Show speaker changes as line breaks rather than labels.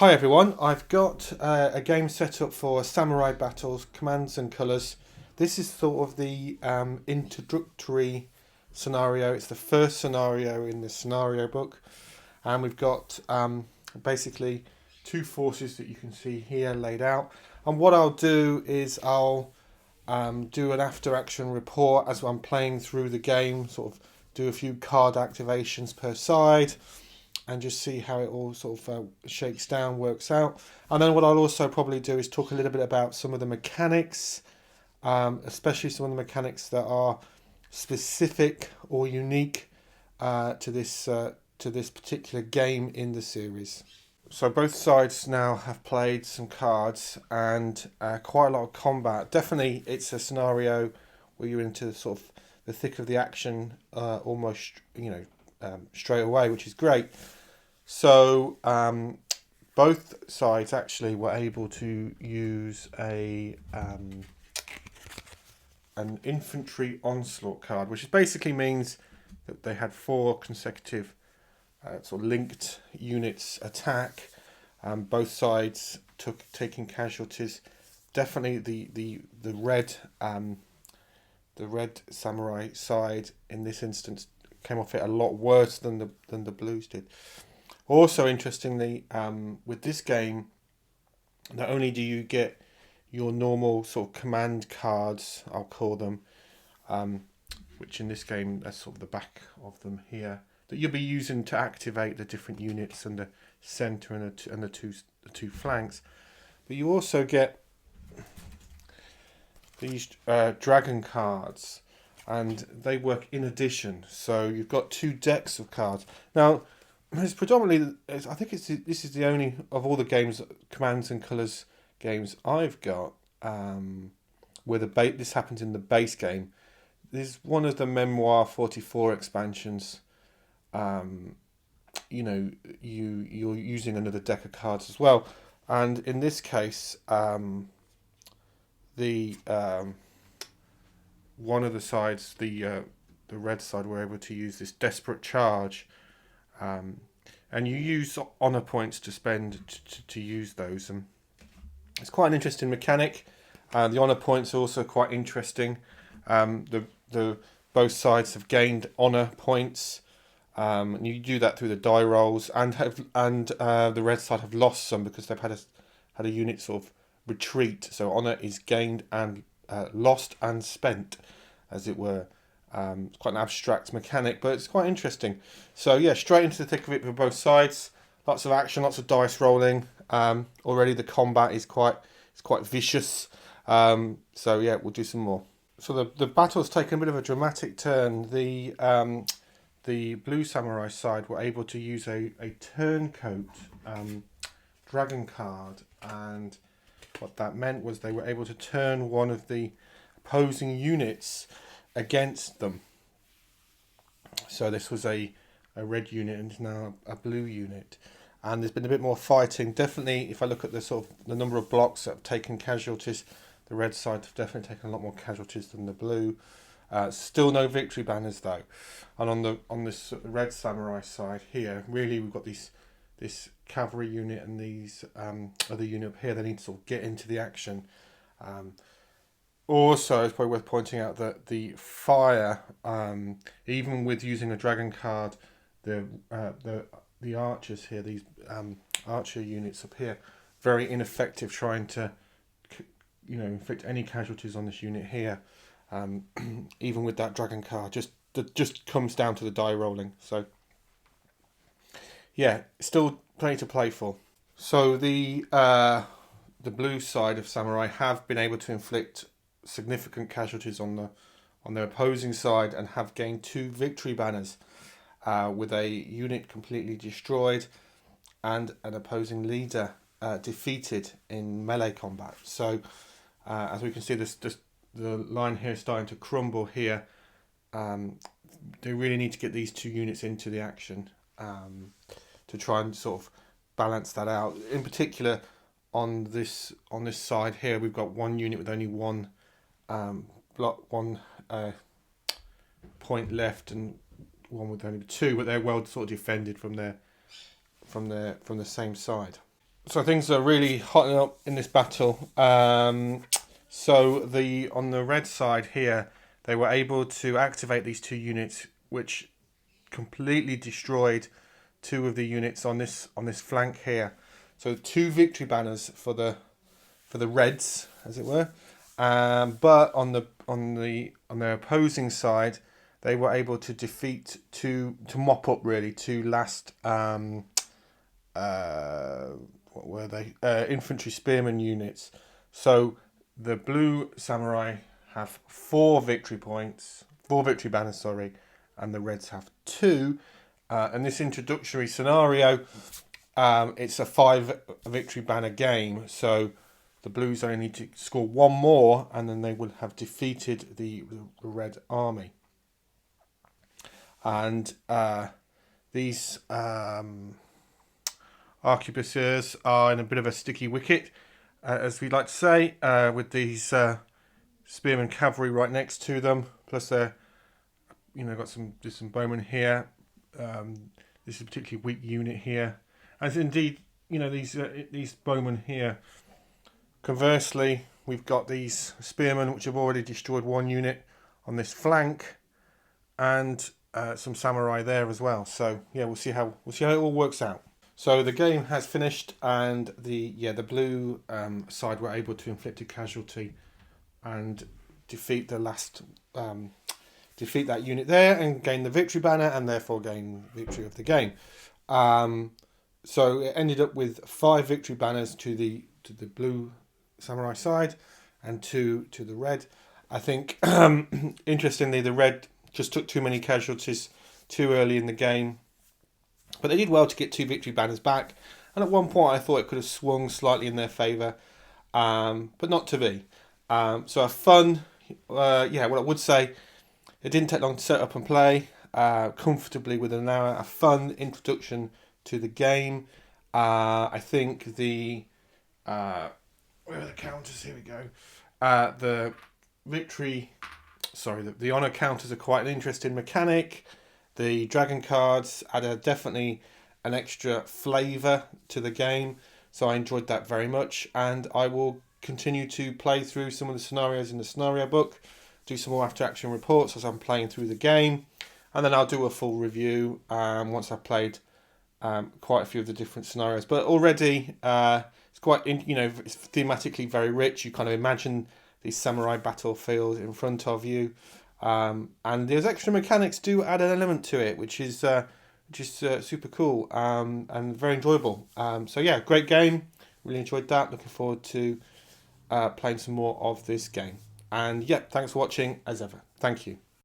Hi everyone, I've got a game set up for Samurai Battles, Commands and Colours. This is sort of the introductory scenario. It's the first scenario in the scenario book, and we've got basically two forces that you can see here laid out. And what I'll do is I'll do an after action report as I'm playing through the game, sort of do a few card activations per side and just see how it all sort of shakes down, works out. And then what I'll also probably do is talk a little bit about some of the mechanics, especially some of the mechanics that are specific or unique to this particular game in the series. So both sides now have played some cards and quite a lot of combat. Definitely it's a scenario where you're into sort of the thick of the action almost, straight away, which is great. So both sides actually were able to use an infantry onslaught card, which basically means that they had 4 consecutive sort of linked units attack. Both sides taking casualties. Definitely the red samurai side in this instance came off it a lot worse than the blues did. Also, interestingly, with this game, not only do you get your normal sort of command cards, I'll call them, which in this game, that's sort of the back of them here, that you'll be using to activate the different units and the centre and the two flanks, but you also get these dragon cards, and they work in addition. So you've got 2 decks of cards. Now, it's predominantly, I think this is the only of all the games, Commands and Colours games I've got, where this happens in the base game. This is one of the Memoir 44 expansions. You're using another deck of cards as well, and in this case, the one of the sides, the red side, were able to use this desperate charge. And you use honor points to spend to use those. And it's quite an interesting mechanic. The honor points are also quite interesting. The both sides have gained honor points. And you do that through the die rolls, and the red side have lost some because they've had a unit sort of retreat. So honor is gained and lost and spent, as it were. It's quite an abstract mechanic, but it's quite interesting. So yeah, straight into the thick of it for both sides. Lots of action, lots of dice rolling. Already the combat is quite vicious. So yeah, we'll do some more. So the battle's taken a bit of a dramatic turn. The blue samurai side were able to use a turncoat dragon card, and what that meant was they were able to turn one of the opposing units against them. So this was a red unit and now a blue unit, and there's been a bit more fighting. Definitely, if I look at the sort of the number of blocks that have taken casualties, the red side have definitely taken a lot more casualties than the blue. Still no victory banners though, and on this red samurai side here, really we've got this cavalry unit and these other unit up here. They need to sort of get into the action. Also, it's probably worth pointing out that the fire, even with using a dragon card, the archers here, these archer units up here, very ineffective trying to inflict any casualties on this unit here. Even with that dragon card, just comes down to the die rolling. So yeah, still plenty to play for. So the blue side of Samurai have been able to inflict significant casualties on their opposing side and have gained 2 victory banners, with a unit completely destroyed and an opposing leader defeated in melee combat. So as we can see, the line here is starting to crumble here. They really need to get these 2 units into the action to try and sort of balance that out. In particular, on this side here, we've got 1 unit with only one point left, and 1 with only 2, but they're well sort of defended from the same side. So things are really hotting up in this battle. So on the red side here, they were able to activate these two units, which completely destroyed two of the units on this flank here. So two victory banners for the reds, as it were. But on their opposing side, they were able to defeat to mop up really two last what were they? Infantry spearman units. So the blue samurai have 4 victory points, 4 victory banners, sorry, and the reds have 2. And this introductory scenario, it's a 5 victory banner game, so the blues only need to score 1 more, and then they will have defeated the red army. And these arquebusiers are in a bit of a sticky wicket, as we like to say, with these spearmen cavalry right next to them. Plus, they're got there's some bowmen here. This is a particularly weak unit here, as indeed these bowmen here. Conversely, we've got these spearmen which have already destroyed 1 unit on this flank, and some samurai there as well. So yeah, we'll see how it all works out. So the game has finished, and the blue side were able to inflict a casualty and defeat the last defeat that unit there and gain the victory banner, and therefore gain victory of the game. So it ended up with 5 victory banners to the blue samurai side and 2 to the red. I think interestingly, the red just took too many casualties too early in the game. But they did well to get 2 victory banners back. And at one point I thought it could have swung slightly in their favour. But not to be. So a fun, what I would say, it didn't take long to set up and play. Comfortably within an hour. A fun introduction to the game. I think where are the counters? Here we go. The honour counters are quite an interesting mechanic. The dragon cards add definitely an extra flavour to the game, so I enjoyed that very much, and I will continue to play through some of the scenarios in the scenario book, do some more after action reports as I'm playing through the game, and then I'll do a full review once I've played quite a few of the different scenarios. But already it's quite it's thematically very rich. You kind of imagine these samurai battlefields in front of you. And those extra mechanics do add an element to it, which is super cool and very enjoyable. So yeah, great game. Really enjoyed that. Looking forward to playing some more of this game. And yeah, thanks for watching as ever. Thank you.